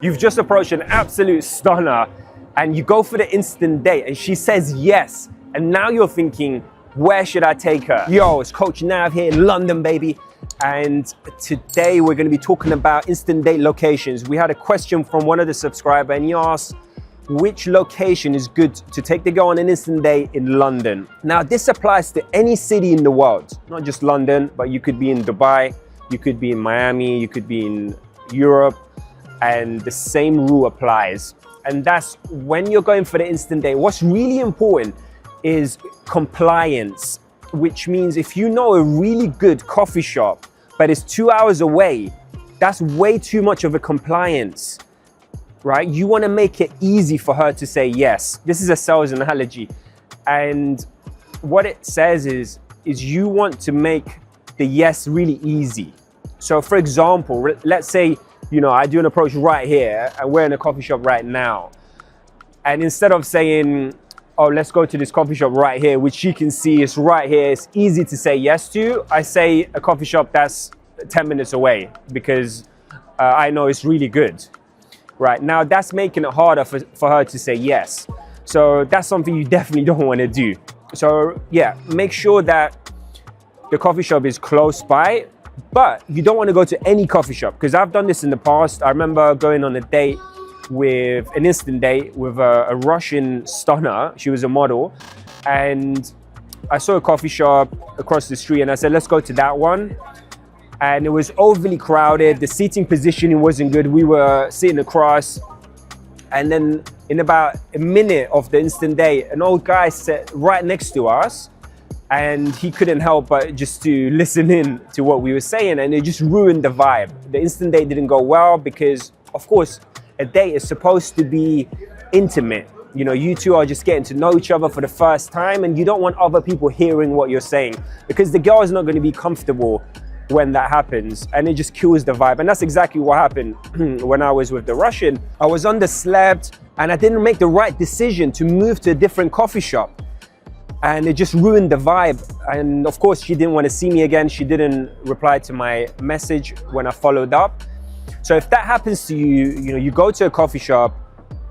You've just approached an absolute stunner and you go for the instant date and she says yes. And now you're thinking, where should I take her? Yo, it's Coach Nav here in London, baby. And today we're gonna be talking about instant date locations. We had a question from one of the subscribers and he asked, which location is good to take the girl on an instant date in London? Now, this applies to any city in the world, not just London, but you could be in Dubai, you could be in Miami, you could be in Europe, and the same rule applies. And that's when you're going for the instant date. What's really important is compliance, which means if you know a really good coffee shop, but it's 2 hours away, that's way too much of a compliance, right? You want to make it easy for her to say yes. This is a sales analogy. And what it says is you want to make the yes really easy. So for example, let's say, I do an approach right here and we're in a coffee shop right now. And instead of saying, oh, let's go to this coffee shop right here, which you can see is right here, it's easy to say yes to, I say a coffee shop that's 10 minutes away because I know it's really good. Right now, that's making it harder for her to say yes. So that's something you definitely don't want to do. So yeah, make sure that the coffee shop is close by, but you don't want to go to any coffee shop because I've done this in the past. I remember going on a date with an instant date with a Russian stunner. She was a model and I saw a coffee shop across the street and I said, let's go to that one. And it was overly crowded. The seating positioning wasn't good. We were sitting across. And then in about a minute of the instant date, an old guy sat right next to us and he couldn't help but just to listen in to what we were saying, and it just ruined the vibe. The instant date didn't go well because, of course, a date is supposed to be intimate. You two are just getting to know each other for the first time and you don't want other people hearing what you're saying because the girl is not going to be comfortable when that happens and it just kills the vibe. And that's exactly what happened when I was with the Russian. I was underslept and I didn't make the right decision to move to a different coffee shop. And it just ruined the vibe. And of course, she didn't want to see me again. She didn't reply to my message when I followed up. So if that happens to you, you go to a coffee shop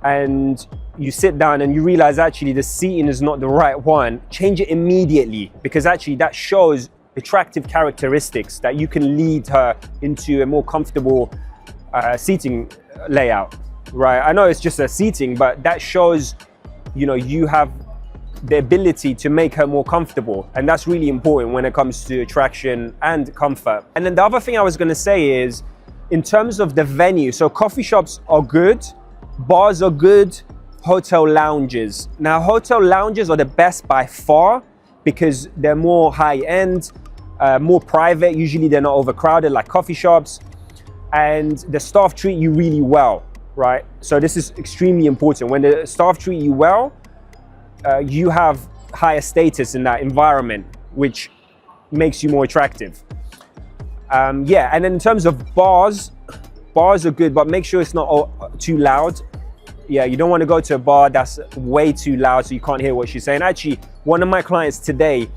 and you sit down and you realize actually the seating is not the right one, change it immediately because actually that shows attractive characteristics that you can lead her into a more comfortable seating layout, right? I know it's just a seating, but that shows, you have the ability to make her more comfortable. And that's really important when it comes to attraction and comfort. And then the other thing I was going to say is in terms of the venue, so coffee shops are good, bars are good, hotel lounges. Now, hotel lounges are the best by far because they're more high-end, more private. Usually they're not overcrowded like coffee shops, and the staff treat you really well, right? So this is extremely important. When the staff treat you well, you have higher status in that environment, which makes you more attractive. Yeah, and then in terms of bars are good, but make sure it's not too loud. Yeah, you don't want to go to a bar that's way too loud so you can't hear what she's saying. Actually, one of my clients today,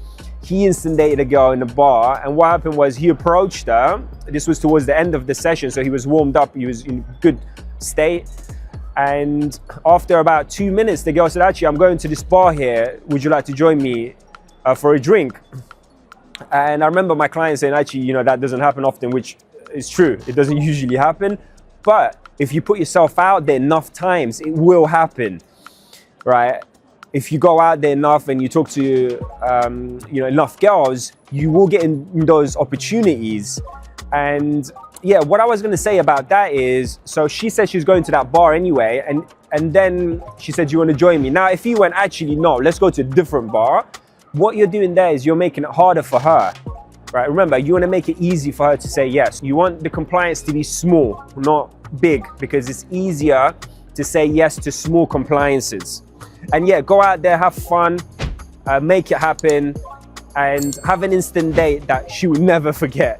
he instant dated a girl in a bar, and what happened was he approached her. This was towards the end of the session, so he was warmed up, he was in good state. And after about 2 minutes, the girl said, actually, I'm going to this bar here. Would you like to join me for a drink? And I remember my client saying, actually, that doesn't happen often, which is true. It doesn't usually happen. But if you put yourself out there enough times, it will happen, right? If you go out there enough and you talk to, enough girls, you will get in those opportunities. And yeah, what I was going to say about that is, so she said she was going to that bar anyway, and then she said, do you want to join me? Now, if you went, actually, no, let's go to a different bar, what you're doing there is you're making it harder for her, right? Remember, you want to make it easy for her to say yes. You want the compliance to be small, not big, because it's easier to say yes to small compliances. And yeah, go out there, have fun, make it happen, and have an instant date that she will never forget.